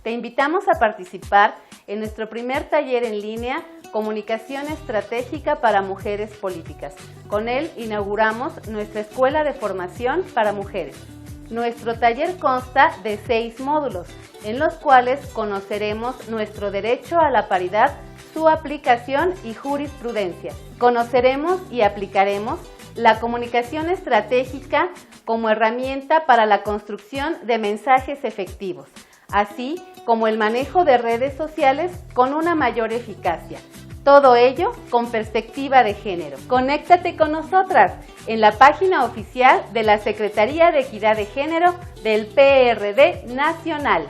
Te invitamos a participar en nuestro primer taller en línea, Comunicación Estratégica para Mujeres Políticas. Con él inauguramos nuestra Escuela de Formación para Mujeres. Nuestro taller consta de 6 módulos, en los cuales conoceremos nuestro derecho a la paridad, su aplicación y jurisprudencia. Conoceremos y aplicaremos la comunicación estratégica como herramienta para la construcción de mensajes efectivos, así como el manejo de redes sociales con una mayor eficacia. Todo ello con perspectiva de género. Conéctate con nosotras en la página oficial de la Secretaría de Equidad de Género del PRD Nacional.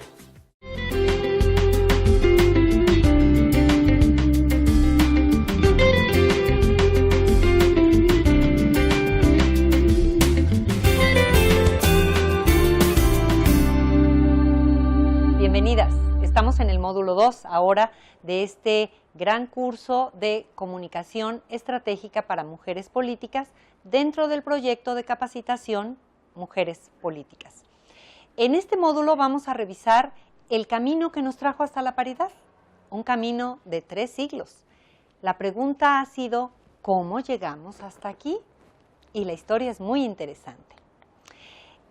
Bienvenidas, estamos en el módulo 2 ahora de este gran curso de comunicación estratégica para mujeres políticas dentro del proyecto de capacitación Mujeres Políticas. En este módulo vamos a revisar el camino que nos trajo hasta la paridad, un camino de 3 siglos. La pregunta ha sido, ¿cómo llegamos hasta aquí? Y la historia es muy interesante.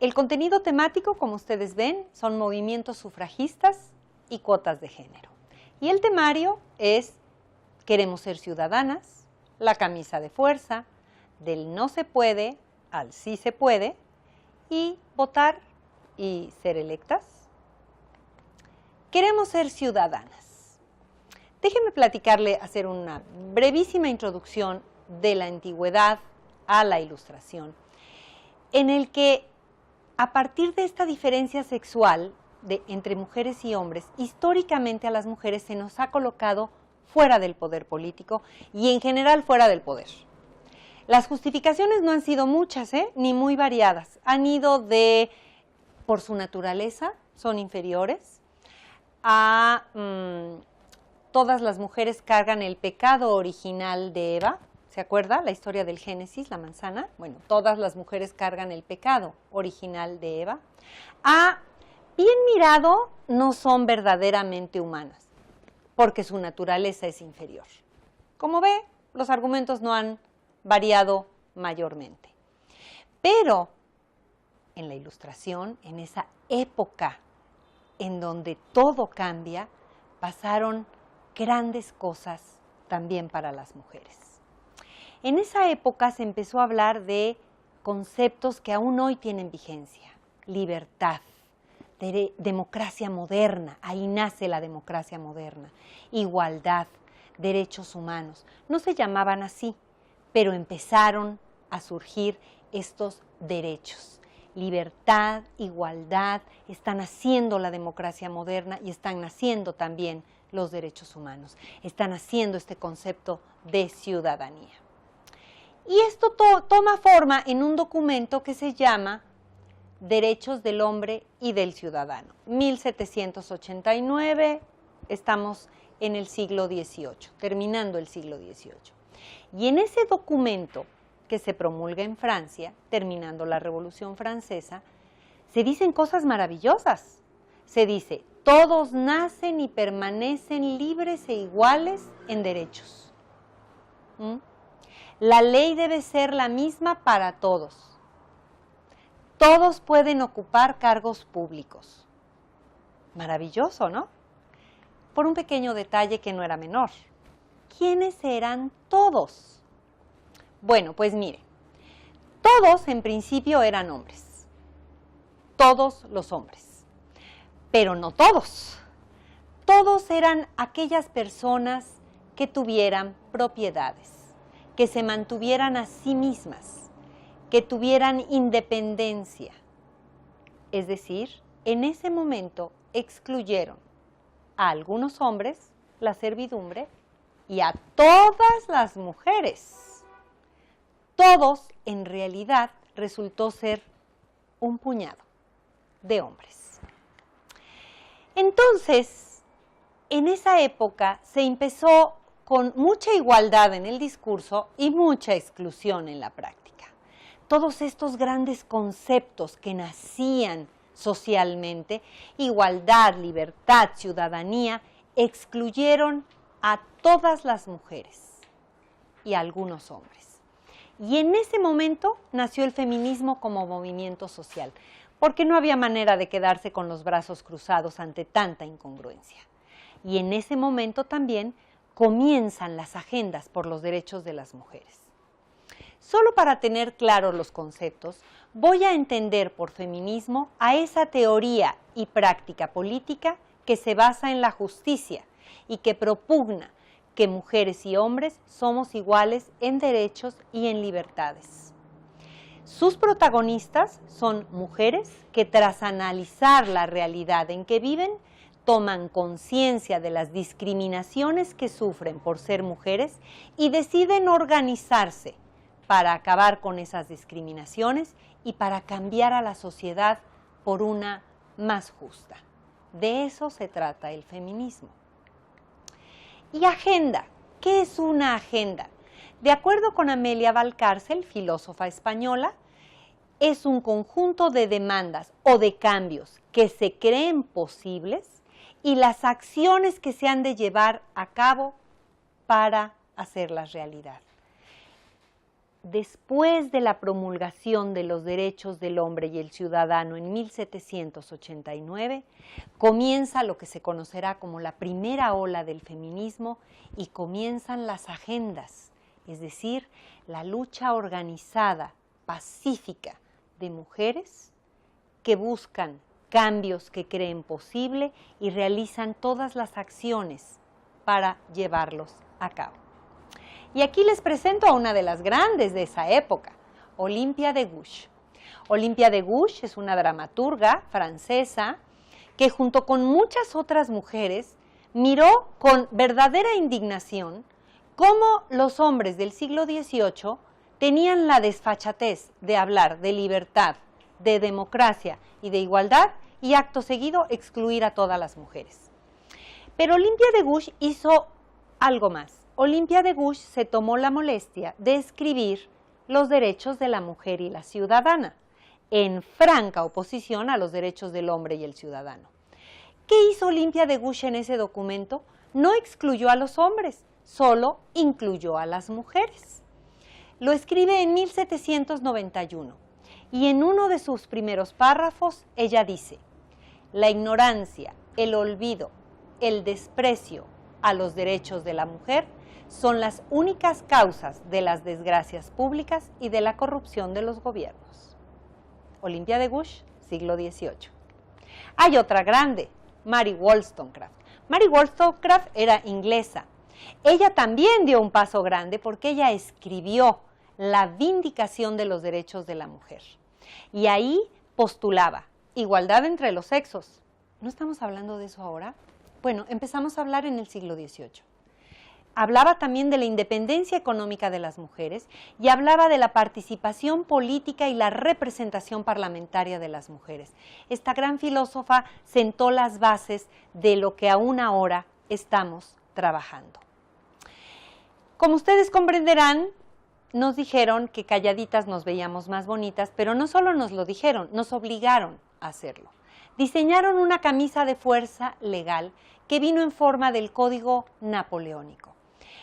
El contenido temático, como ustedes ven, son movimientos sufragistas y cuotas de género. Y el temario es Queremos ser ciudadanas, la camisa de fuerza, del no se puede al sí se puede, y votar y ser electas. Queremos ser ciudadanas. Déjenme platicarle, hacer una brevísima introducción de la antigüedad a la Ilustración, en el que a partir de esta diferencia sexual entre mujeres y hombres, históricamente a las mujeres se nos ha colocado fuera del poder político y en general fuera del poder. Las justificaciones no han sido muchas, ni muy variadas. Han ido por su naturaleza, son inferiores, a todas las mujeres cargan el pecado original de Eva. ¿Se acuerda la historia del Génesis, la manzana? Bueno, todas las mujeres cargan el pecado original de Eva. Bien mirado, no son verdaderamente humanas, porque su naturaleza es inferior. Como ve, los argumentos no han variado mayormente. Pero en la Ilustración, en esa época en donde todo cambia, pasaron grandes cosas también para las mujeres. En esa época se empezó a hablar de conceptos que aún hoy tienen vigencia: libertad, democracia moderna, ahí nace la democracia moderna, igualdad, derechos humanos. No se llamaban así, pero empezaron a surgir estos derechos. Libertad, igualdad, están naciendo la democracia moderna y están naciendo también los derechos humanos. Están naciendo este concepto de ciudadanía. Y esto toma forma en un documento que se llama Derechos del Hombre y del Ciudadano. 1789, estamos en el siglo XVIII, terminando el siglo XVIII. Y en ese documento que se promulga en Francia, terminando la Revolución Francesa, se dicen cosas maravillosas. Se dice, todos nacen y permanecen libres e iguales en derechos. La ley debe ser la misma para todos. Todos pueden ocupar cargos públicos. Maravilloso, ¿no? Por un pequeño detalle que no era menor. ¿Quiénes eran todos? Bueno, pues mire, todos en principio eran hombres. Todos los hombres. Pero no todos. Todos eran aquellas personas que tuvieran propiedades, que se mantuvieran a sí mismas, que tuvieran independencia. Es decir, en ese momento excluyeron a algunos hombres la servidumbre y a todas las mujeres. Todos, en realidad, resultó ser un puñado de hombres. Entonces, en esa época se empezó con mucha igualdad en el discurso y mucha exclusión en la práctica. Todos estos grandes conceptos que nacían socialmente, igualdad, libertad, ciudadanía, excluyeron a todas las mujeres y a algunos hombres. Y en ese momento nació el feminismo como movimiento social, porque no había manera de quedarse con los brazos cruzados ante tanta incongruencia. Y en ese momento también comienzan las agendas por los derechos de las mujeres. Solo para tener claros los conceptos, voy a entender por feminismo a esa teoría y práctica política que se basa en la justicia y que propugna que mujeres y hombres somos iguales en derechos y en libertades. Sus protagonistas son mujeres que tras analizar la realidad en que viven, toman conciencia de las discriminaciones que sufren por ser mujeres y deciden organizarse para acabar con esas discriminaciones y para cambiar a la sociedad por una más justa. De eso se trata el feminismo. Y agenda. ¿Qué es una agenda? De acuerdo con Amelia Valcárcel, filósofa española, es un conjunto de demandas o de cambios que se creen posibles y las acciones que se han de llevar a cabo para hacerlas realidad. Después de la promulgación de los derechos del hombre y el ciudadano en 1789, comienza lo que se conocerá como la primera ola del feminismo y comienzan las agendas, es decir, la lucha organizada, pacífica de mujeres que buscan cambios que creen posible y realizan todas las acciones para llevarlos a cabo. Y aquí les presento a una de las grandes de esa época, Olympia de Gouges. Olympia de Gouges es una dramaturga francesa que junto con muchas otras mujeres miró con verdadera indignación cómo los hombres del siglo XVIII tenían la desfachatez de hablar de libertad, de democracia y de igualdad y acto seguido excluir a todas las mujeres. Pero Olympia de Gouges hizo algo más. Olympia de Gouges se tomó la molestia de escribir los derechos de la mujer y la ciudadana, en franca oposición a los derechos del hombre y el ciudadano. ¿Qué hizo Olympia de Gouges en ese documento? No excluyó a los hombres, solo incluyó a las mujeres. Lo escribe en 1791 y en uno de sus primeros párrafos ella dice: la ignorancia, el olvido, el desprecio a los derechos de la mujer son las únicas causas de las desgracias públicas y de la corrupción de los gobiernos. Olympia de Gouges, siglo XVIII. Hay otra grande, Mary Wollstonecraft. Mary Wollstonecraft era inglesa. Ella también dio un paso grande porque ella escribió la vindicación de los derechos de la mujer. Y ahí postulaba igualdad entre los sexos. ¿No estamos hablando de eso ahora? Bueno, empezamos a hablar en el siglo XVIII. Hablaba también de la independencia económica de las mujeres y hablaba de la participación política y la representación parlamentaria de las mujeres. Esta gran filósofa sentó las bases de lo que aún ahora estamos trabajando. Como ustedes comprenderán, nos dijeron que calladitas nos veíamos más bonitas, pero no solo nos lo dijeron, nos obligaron a hacerlo. Diseñaron una camisa de fuerza legal que vino en forma del Código Napoleónico.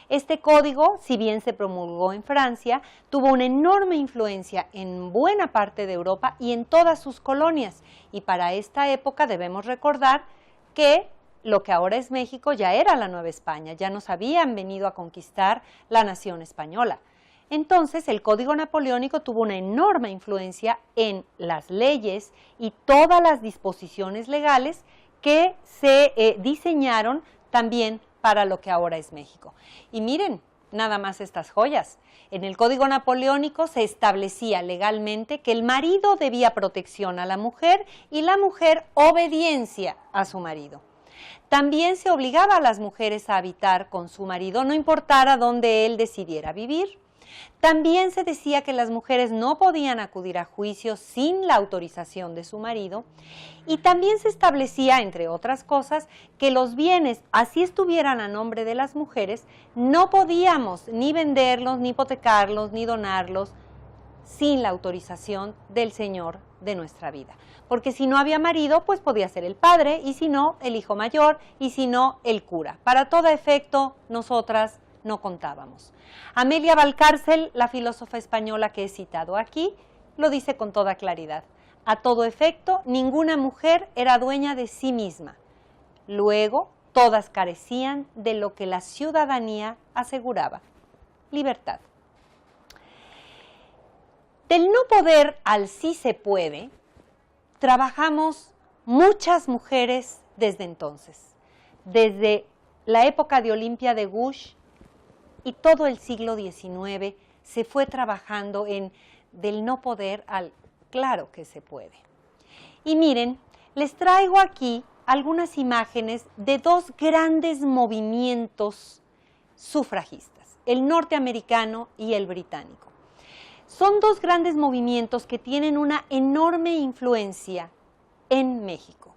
Este código, si bien se promulgó en Francia, tuvo una enorme influencia en buena parte de Europa y en todas sus colonias. Y para esta época debemos recordar que lo que ahora es México ya era la Nueva España, ya nos habían venido a conquistar la nación española. Entonces, el Código Napoleónico tuvo una enorme influencia en las leyes y todas las disposiciones legales que se diseñaron también para lo que ahora es México. Y miren, nada más estas joyas. En el Código Napoleónico se establecía legalmente que el marido debía protección a la mujer y la mujer obediencia a su marido. También se obligaba a las mujeres a habitar con su marido, no importara dónde él decidiera vivir. También se decía que las mujeres no podían acudir a juicio sin la autorización de su marido y también se establecía, entre otras cosas, que los bienes, así estuvieran a nombre de las mujeres, no podíamos ni venderlos, ni hipotecarlos, ni donarlos sin la autorización del Señor de nuestra vida. Porque si no había marido, pues podía ser el padre, y si no, el hijo mayor, y si no, el cura. Para todo efecto, nosotras no contábamos. Amelia Valcárcel, la filósofa española que he citado aquí, lo dice con toda claridad. A todo efecto, ninguna mujer era dueña de sí misma. Luego, todas carecían de lo que la ciudadanía aseguraba: libertad. Del no poder al sí se puede, trabajamos muchas mujeres desde entonces, desde la época de Olimpia de Gouges, y todo el siglo XIX se fue trabajando en del no poder al claro que se puede. Y miren, les traigo aquí algunas imágenes de dos grandes movimientos sufragistas, el norteamericano y el británico. Son dos grandes movimientos que tienen una enorme influencia en México.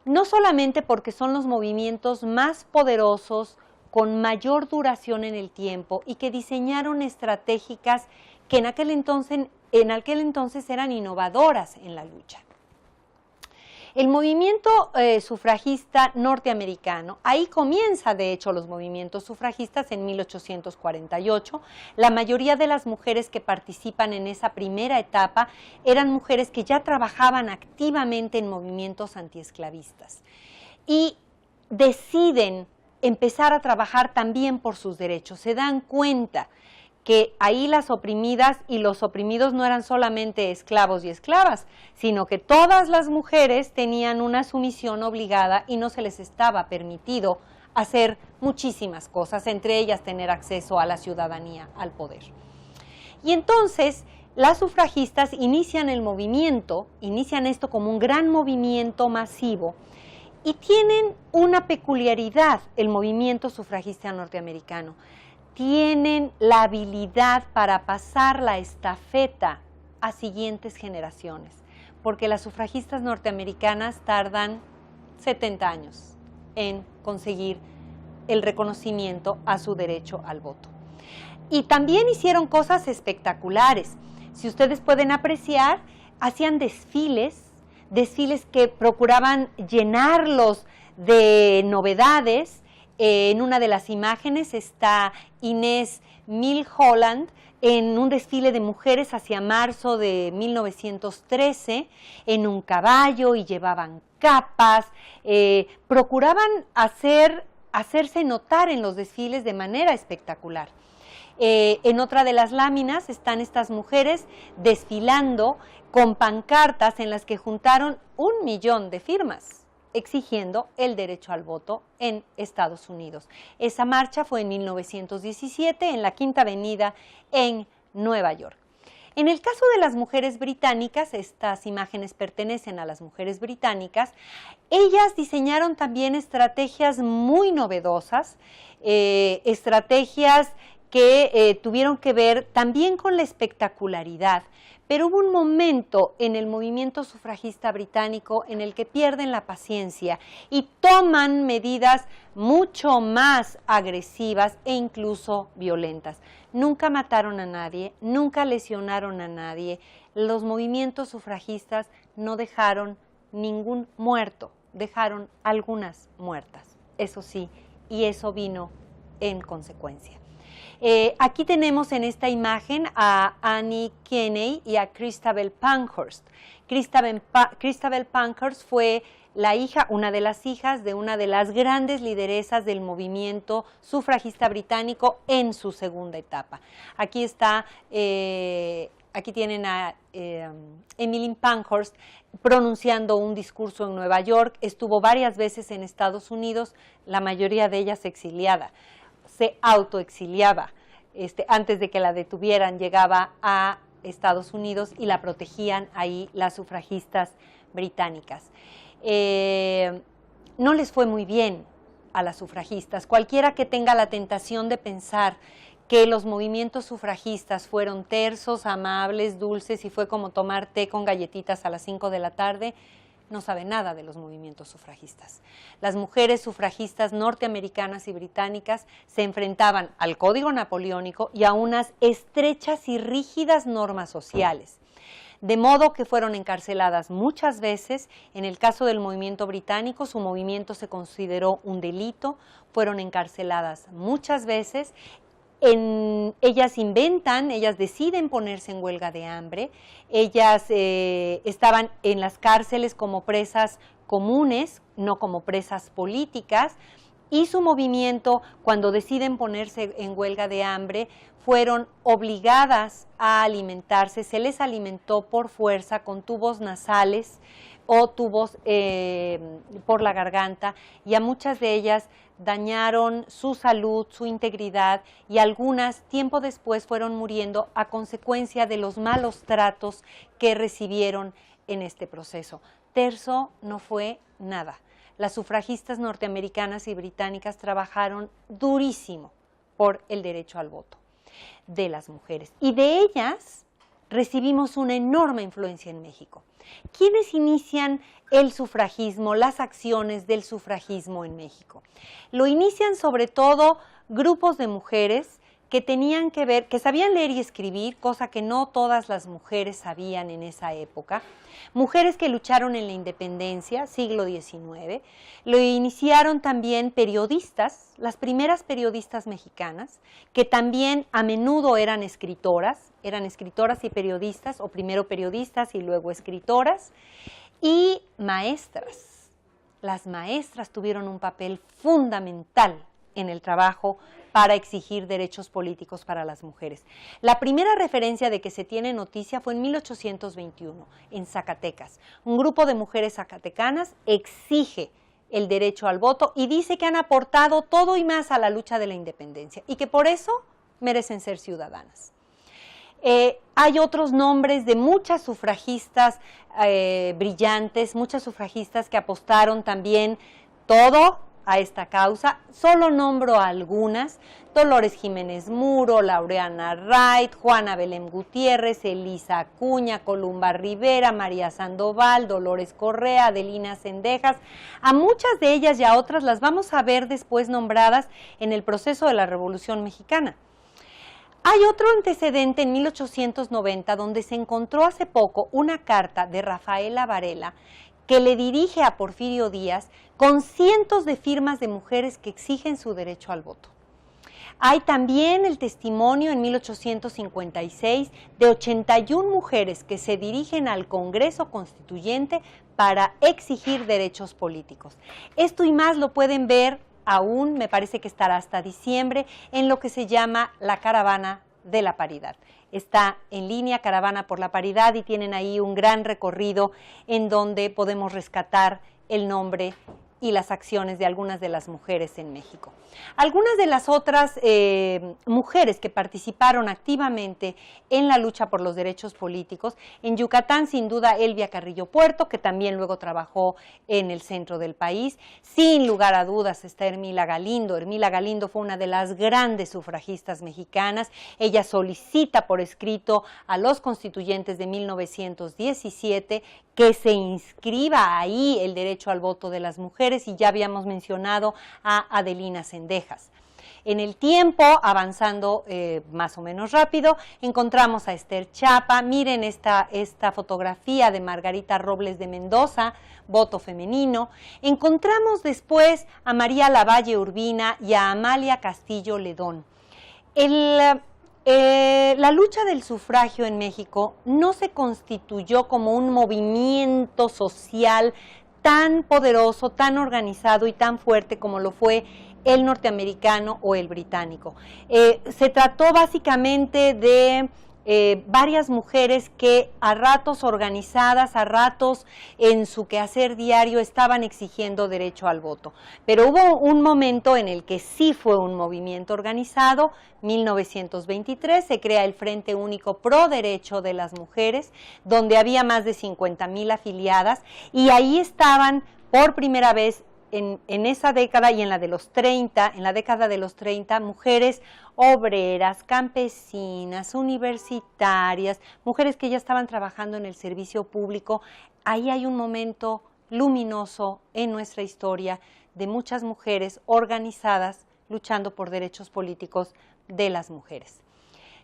No solamente porque son los movimientos más poderosos, con mayor duración en el tiempo y que diseñaron estratégicas que en aquel entonces eran innovadoras en la lucha. El movimiento sufragista norteamericano, ahí comienza de hecho los movimientos sufragistas en 1848. La mayoría de las mujeres que participan en esa primera etapa eran mujeres que ya trabajaban activamente en movimientos antiesclavistas y deciden empezar a trabajar también por sus derechos. Se dan cuenta que ahí las oprimidas y los oprimidos no eran solamente esclavos y esclavas, sino que todas las mujeres tenían una sumisión obligada y no se les estaba permitido hacer muchísimas cosas, entre ellas tener acceso a la ciudadanía, al poder. Y entonces las sufragistas inician el movimiento, inician esto como un gran movimiento masivo, y tienen una peculiaridad el movimiento sufragista norteamericano. Tienen la habilidad para pasar la estafeta a siguientes generaciones, porque las sufragistas norteamericanas tardan 70 años en conseguir el reconocimiento a su derecho al voto. Y también hicieron cosas espectaculares. Si ustedes pueden apreciar, hacían desfiles que procuraban llenarlos de novedades. En una de las imágenes está Inés Milholland en un desfile de mujeres hacia marzo de 1913 en un caballo y llevaban capas, procuraban hacerse notar en los desfiles de manera espectacular. En otra de las láminas están estas mujeres desfilando con pancartas en las que juntaron 1 millón de firmas exigiendo el derecho al voto en Estados Unidos. Esa marcha fue en 1917 en la Quinta Avenida en Nueva York. En el caso de las mujeres británicas, estas imágenes pertenecen a las mujeres británicas, ellas diseñaron también estrategias muy novedosas, estrategias que tuvieron que ver también con la espectacularidad. Pero hubo un momento en el movimiento sufragista británico en el que pierden la paciencia y toman medidas mucho más agresivas e incluso violentas. Nunca mataron a nadie, nunca lesionaron a nadie. Los movimientos sufragistas no dejaron ningún muerto, dejaron algunas muertas, eso sí, y eso vino en consecuencia. Aquí tenemos en esta imagen a Annie Kenney y a Christabel Pankhurst. Christabel Pankhurst fue la hija, una de las hijas de una de las grandes lideresas del movimiento sufragista británico en su segunda etapa. Aquí está, aquí tienen a Emmeline Pankhurst pronunciando un discurso en Nueva York, estuvo varias veces en Estados Unidos, la mayoría de ellas exiliada. Se autoexiliaba antes de que la detuvieran, llegaba a Estados Unidos y la protegían ahí las sufragistas británicas. No les fue muy bien a las sufragistas. Cualquiera que tenga la tentación de pensar que los movimientos sufragistas fueron tersos, amables, dulces y fue como tomar té con galletitas a las 5 de la tarde, no sabe nada de los movimientos sufragistas. Las mujeres sufragistas norteamericanas y británicas se enfrentaban al Código Napoleónico y a unas estrechas y rígidas normas sociales, de modo que fueron encarceladas muchas veces. En el caso del movimiento británico, su movimiento se consideró un delito, fueron encarceladas muchas veces. Ellas deciden ponerse en huelga de hambre, ellas estaban en las cárceles como presas comunes, no como presas políticas, y su movimiento, cuando deciden ponerse en huelga de hambre, fueron obligadas a alimentarse, se les alimentó por fuerza con tubos nasales o tubos por la garganta, y a muchas de ellas dañaron su salud, su integridad, y algunas tiempo después fueron muriendo a consecuencia de los malos tratos que recibieron en este proceso. Terzo no fue nada. Las sufragistas norteamericanas y británicas trabajaron durísimo por el derecho al voto de las mujeres, y de ellas recibimos una enorme influencia en México. ¿Quiénes inician el sufragismo, las acciones del sufragismo en México? Lo inician sobre todo grupos de mujeres que tenían que ver, que sabían leer y escribir, cosa que no todas las mujeres sabían en esa época. Mujeres que lucharon en la independencia, siglo XIX. Lo iniciaron también periodistas, las primeras periodistas mexicanas, que también a menudo eran escritoras y periodistas, o primero periodistas y luego escritoras, y maestras. Las maestras tuvieron un papel fundamental en el trabajo para exigir derechos políticos para las mujeres. La primera referencia de que se tiene noticia fue en 1821, en Zacatecas. Un grupo de mujeres zacatecanas exige el derecho al voto y dice que han aportado todo y más a la lucha de la independencia y que por eso merecen ser ciudadanas. Hay otros nombres de muchas sufragistas brillantes, muchas sufragistas que apostaron también todo a esta causa. Solo nombro a algunas: Dolores Jiménez Muro, Laureana Wright, Juana Belén Gutiérrez, Elisa Acuña, Columba Rivera, María Sandoval, Dolores Correa, Adelina Cendejas. A muchas de ellas y a otras las vamos a ver después nombradas en el proceso de la Revolución Mexicana. Hay otro antecedente en 1890 donde se encontró hace poco una carta de Rafaela Varela que le dirige a Porfirio Díaz con cientos de firmas de mujeres que exigen su derecho al voto. Hay también el testimonio en 1856 de 81 mujeres que se dirigen al Congreso Constituyente para exigir derechos políticos. Esto y más lo pueden ver aún, me parece que estará hasta diciembre, en lo que se llama la Caravana de la Paridad. Está en línea, Caravana por la Paridad, y tienen ahí un gran recorrido en donde podemos rescatar el nombre y las acciones de algunas de las mujeres en México. Algunas de las otras mujeres que participaron activamente en la lucha por los derechos políticos: en Yucatán, sin duda, Elvia Carrillo Puerto, que también luego trabajó en el centro del país. Sin lugar a dudas está Ermila Galindo. Ermila Galindo fue una de las grandes sufragistas mexicanas. Ella solicita por escrito a los constituyentes de 1917 que se inscriba ahí el derecho al voto de las mujeres, y ya habíamos mencionado a Adelina Cendejas. En el tiempo, avanzando más o menos rápido, encontramos a Esther Chapa. Miren esta fotografía de Margarita Robles de Mendoza, voto femenino. Encontramos después a María Lavalle Urbina y a Amalia Castillo Ledón. La lucha del sufragio en México no se constituyó como un movimiento social tan poderoso, tan organizado y tan fuerte como lo fue el norteamericano o el británico. Se trató básicamente de varias mujeres que a ratos organizadas, a ratos en su quehacer diario estaban exigiendo derecho al voto. Pero hubo un momento en el que sí fue un movimiento organizado. 1923 se crea el Frente Único Pro Derecho de las Mujeres, donde había más de 50,000 afiliadas, y ahí estaban por primera vez en esa década y en la década de los 30, mujeres obreras, campesinas, universitarias, mujeres que ya estaban trabajando en el servicio público. Ahí hay un momento luminoso en nuestra historia de muchas mujeres organizadas luchando por derechos políticos de las mujeres.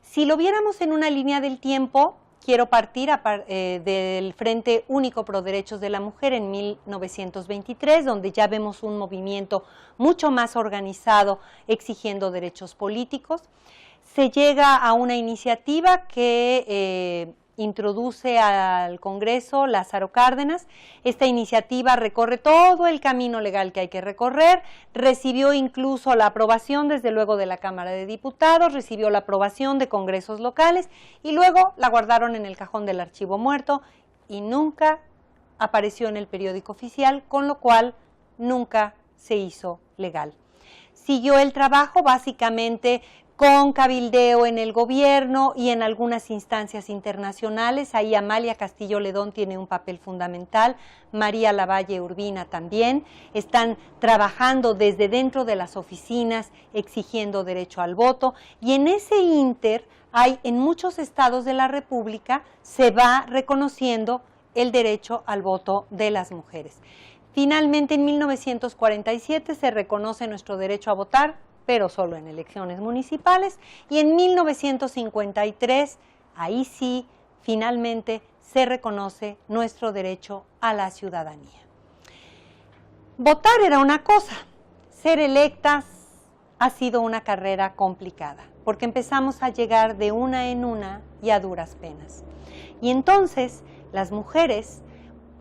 Si lo viéramos en una línea del tiempo, quiero partir del Frente Único Pro Derechos de la Mujer en 1923, donde ya vemos un movimiento mucho más organizado exigiendo derechos políticos. Se llega a una iniciativa que introduce al Congreso Lázaro Cárdenas. Esta iniciativa recorre todo el camino legal que hay que recorrer, recibió incluso la aprobación desde luego de la Cámara de Diputados, recibió la aprobación de congresos locales y luego la guardaron en el cajón del archivo muerto y nunca apareció en el periódico oficial, con lo cual nunca se hizo legal. Siguió el trabajo básicamente con cabildeo en el gobierno y en algunas instancias internacionales. Ahí Amalia Castillo Ledón tiene un papel fundamental, María Lavalle Urbina también. Están trabajando desde dentro de las oficinas exigiendo derecho al voto y en ese ínter hay en muchos estados de la República se va reconociendo el derecho al voto de las mujeres. Finalmente en 1947 se reconoce nuestro derecho a votar, pero solo en elecciones municipales, y en 1953, ahí sí, finalmente se reconoce nuestro derecho a la ciudadanía. Votar era una cosa, ser electas ha sido una carrera complicada, porque empezamos a llegar de una en una y a duras penas. Y entonces, las mujeres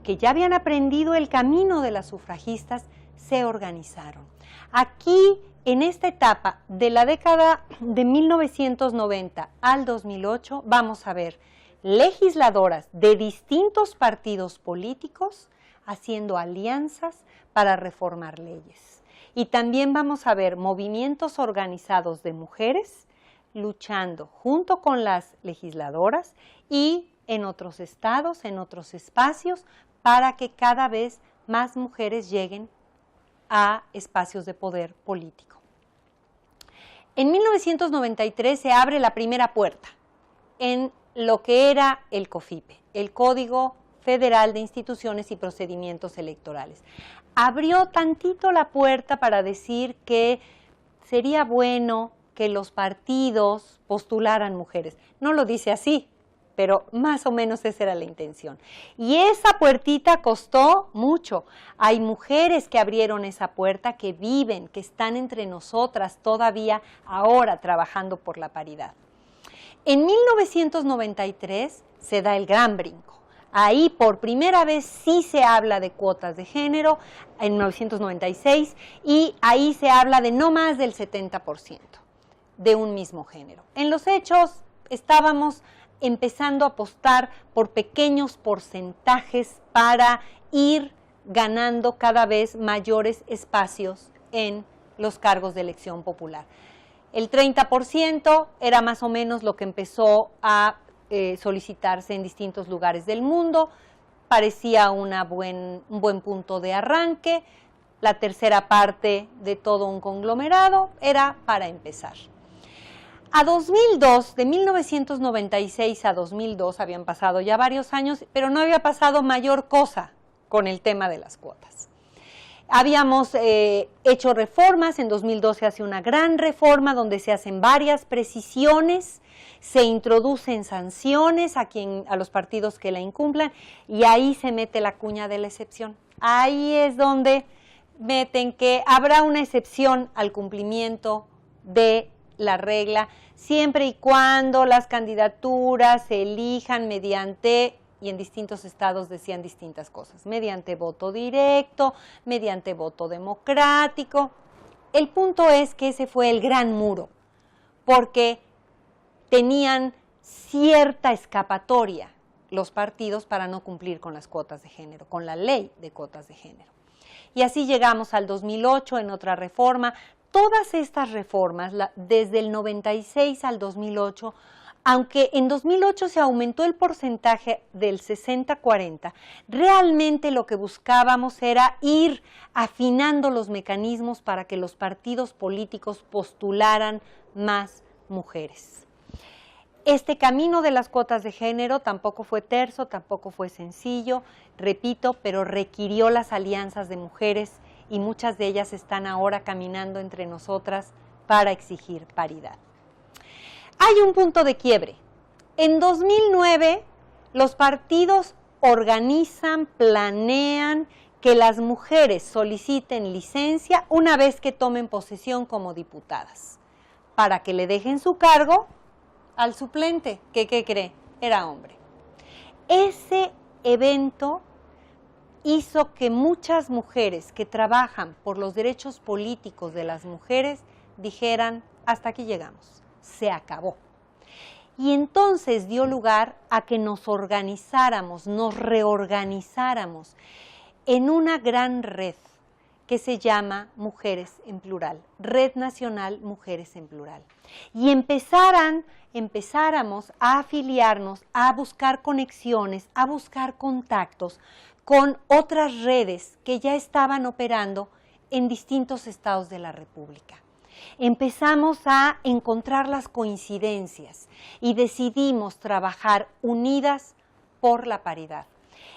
que ya habían aprendido el camino de las sufragistas, se organizaron. Aquí, en esta etapa de la década de 1990 al 2008, vamos a ver legisladoras de distintos partidos políticos haciendo alianzas para reformar leyes. Y también vamos a ver movimientos organizados de mujeres luchando junto con las legisladoras y en otros estados, en otros espacios, para que cada vez más mujeres lleguen a espacios de poder político. En 1993 se abre la primera puerta en lo que era el COFIPE, el Código Federal de Instituciones y Procedimientos Electorales. Abrió tantito la puerta para decir que sería bueno que los partidos postularan mujeres. No lo dice así, pero más o menos esa era la intención. Y esa puertita costó mucho. Hay mujeres que abrieron esa puerta, que viven, que están entre nosotras todavía ahora trabajando por la paridad. En 1993 se da el gran brinco. Ahí por primera vez sí se habla de cuotas de género, en 1996, y ahí se habla de no más del 70% de un mismo género. En los hechos estábamos empezando a apostar por pequeños porcentajes para ir ganando cada vez mayores espacios en los cargos de elección popular. El 30% era más o menos lo que empezó a solicitarse en distintos lugares del mundo, parecía un buen punto de arranque. La tercera parte de todo un conglomerado era para empezar. A 2002, de 1996 a 2002, habían pasado ya varios años, pero no había pasado mayor cosa con el tema de las cuotas. Habíamos hecho reformas, en 2012 se hace una gran reforma donde se hacen varias precisiones, se introducen sanciones a los partidos que la incumplan y ahí se mete la cuña de la excepción. Ahí es donde meten que habrá una excepción al cumplimiento de la regla, siempre y cuando las candidaturas se elijan mediante, y en distintos estados decían distintas cosas, mediante voto directo, mediante voto democrático. El punto es que ese fue el gran muro, porque tenían cierta escapatoria los partidos para no cumplir con las cuotas de género, con la ley de cuotas de género. Y así llegamos al 2008 en otra reforma. Todas estas reformas, desde el 96 al 2008, aunque en 2008 se aumentó el porcentaje del 60-40, realmente lo que buscábamos era ir afinando los mecanismos para que los partidos políticos postularan más mujeres. Este camino de las cuotas de género tampoco fue terso, tampoco fue sencillo, repito, pero requirió las alianzas de mujeres y muchas de ellas están ahora caminando entre nosotras para exigir paridad. Hay un punto de quiebre. En 2009, los partidos organizan, planean que las mujeres soliciten licencia una vez que tomen posesión como diputadas, para que le dejen su cargo al suplente, que ¿qué cree? Era hombre. Ese evento hizo que muchas mujeres que trabajan por los derechos políticos de las mujeres dijeran, hasta aquí llegamos, se acabó. Y entonces dio lugar a que nos organizáramos, nos reorganizáramos en una gran red que se llama Mujeres en Plural, Red Nacional Mujeres en Plural. Y empezáramos a afiliarnos, a buscar conexiones, a buscar contactos con otras redes que ya estaban operando en distintos estados de la República. Empezamos a encontrar las coincidencias y decidimos trabajar unidas por la paridad.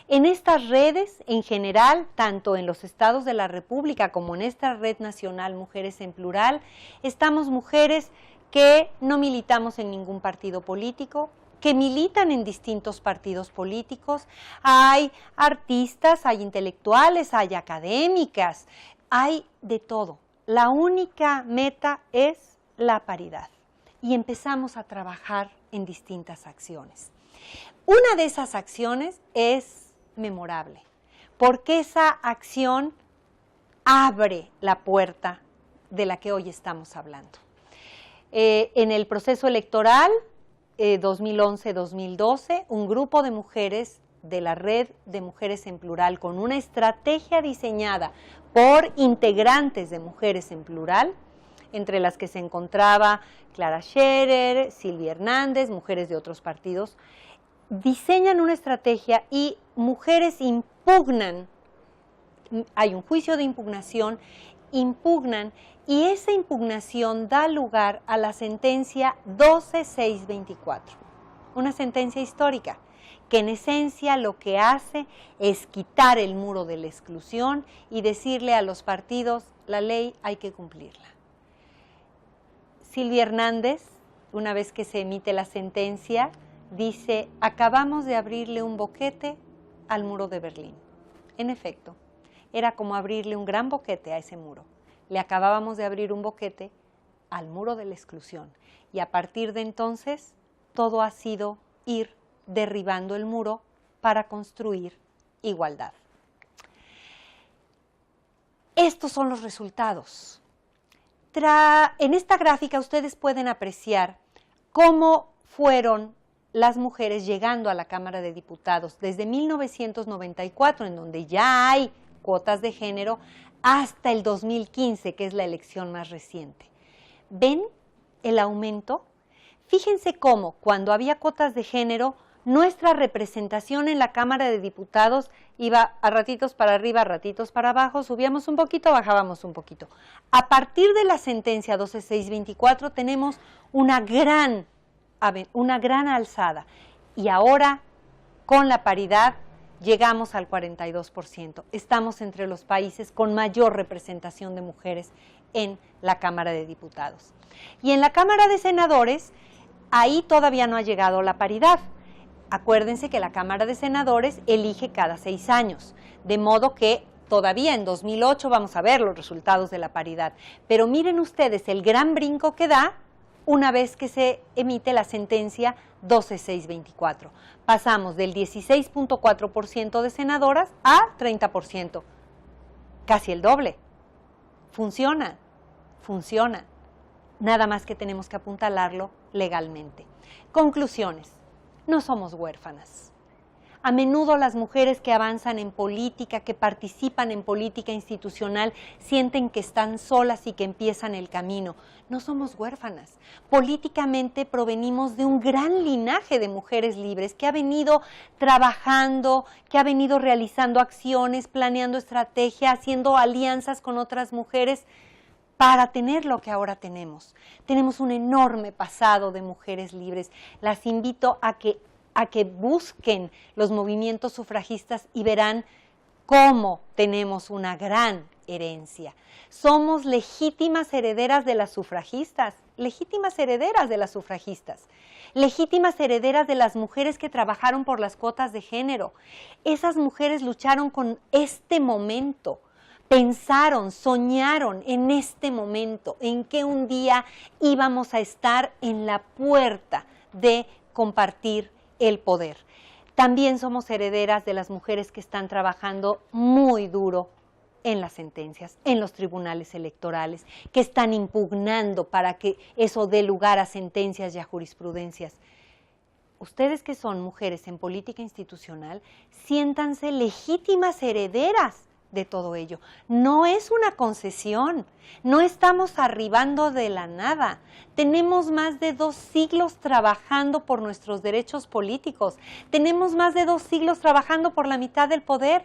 En estas redes, en general, tanto en los estados de la República como en esta Red Nacional Mujeres en Plural, estamos mujeres que no militamos en ningún partido político, que militan en distintos partidos políticos. Hay artistas, hay intelectuales, hay académicas, hay de todo. La única meta es la paridad y empezamos a trabajar en distintas acciones. Una de esas acciones es memorable, porque esa acción abre la puerta de la que hoy estamos hablando. En el proceso electoral 2011-2012, un grupo de mujeres de la Red de Mujeres en Plural, con una estrategia diseñada por integrantes de Mujeres en Plural, entre las que se encontraba Clara Scherer, Silvia Hernández, mujeres de otros partidos, diseñan una estrategia y mujeres impugnan, hay un juicio de impugnación, impugnan y esa impugnación da lugar a la sentencia 12624, una sentencia histórica que en esencia lo que hace es quitar el muro de la exclusión y decirle a los partidos, la ley hay que cumplirla. Silvia Hernández, una vez que se emite la sentencia, dice, acabamos de abrirle un boquete al muro de Berlín. En efecto, era como abrirle un gran boquete a ese muro. Le acabábamos de abrir un boquete al muro de la exclusión. Y a partir de entonces, todo ha sido ir derribando el muro para construir igualdad. Estos son los resultados. En esta gráfica ustedes pueden apreciar cómo fueron las mujeres llegando a la Cámara de Diputados desde 1994, en donde ya hay cuotas de género, hasta el 2015, que es la elección más reciente. ¿Ven el aumento? Fíjense cómo cuando había cuotas de género, nuestra representación en la Cámara de Diputados iba a ratitos para arriba, a ratitos para abajo, subíamos un poquito, bajábamos un poquito. A partir de la sentencia 12624 tenemos una gran alzada y ahora con la paridad llegamos al 42%. Estamos entre los países con mayor representación de mujeres en la Cámara de Diputados. Y en la Cámara de Senadores, ahí todavía no ha llegado la paridad. Acuérdense que la Cámara de Senadores elige cada 6 años, de modo que todavía en 2008 vamos a ver los resultados de la paridad. Pero miren ustedes el gran brinco que da una vez que se emite la sentencia 12624. Pasamos del 16.4% de senadoras a 30%, casi el doble. Funciona, funciona. Nada más que tenemos que apuntalarlo legalmente. Conclusiones. No somos huérfanas. A menudo las mujeres que avanzan en política, que participan en política institucional, sienten que están solas y que empiezan el camino. No somos huérfanas. Políticamente provenimos de un gran linaje de mujeres libres que ha venido trabajando, que ha venido realizando acciones, planeando estrategias, haciendo alianzas con otras mujeres para tener lo que ahora tenemos. Tenemos un enorme pasado de mujeres libres. Las invito a que busquen los movimientos sufragistas y verán cómo tenemos una gran herencia. Somos legítimas herederas de las sufragistas, legítimas herederas de las sufragistas, legítimas herederas de las mujeres que trabajaron por las cuotas de género. Esas mujeres lucharon con este momento. Pensaron, soñaron en este momento, en que un día íbamos a estar en la puerta de compartir el poder. También somos herederas de las mujeres que están trabajando muy duro en las sentencias, en los tribunales electorales, que están impugnando para que eso dé lugar a sentencias y a jurisprudencias. Ustedes que son mujeres en política institucional, siéntanse legítimas herederas de todo ello. No es una concesión, no estamos arribando de la nada. Tenemos más de 2 siglos trabajando por nuestros derechos políticos, tenemos más de 2 siglos trabajando por la mitad del poder.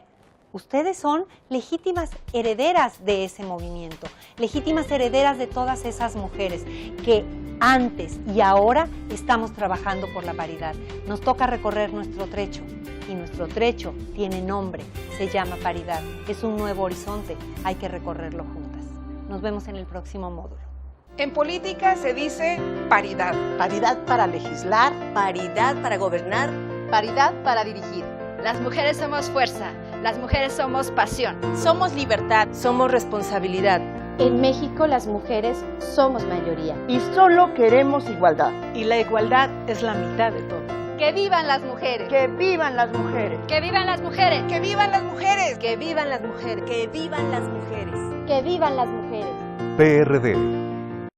Ustedes son legítimas herederas de ese movimiento, legítimas herederas de todas esas mujeres que antes y ahora estamos trabajando por la paridad. Nos toca recorrer nuestro trecho. Y nuestro trecho tiene nombre, se llama paridad. Es un nuevo horizonte, hay que recorrerlo juntas. Nos vemos en el próximo módulo. En política se dice paridad. Paridad para legislar. Paridad para gobernar. Paridad para dirigir. Las mujeres somos fuerza, las mujeres somos pasión. Somos libertad, somos responsabilidad. En México las mujeres somos mayoría. Y solo queremos igualdad. Y la igualdad es la mitad de todo. ¡Que vivan las mujeres! ¡Que vivan las mujeres! ¡Que vivan las mujeres! ¡Que vivan las mujeres! Que vivan las mujeres. Que vivan las mujeres. Que vivan las mujeres. PRD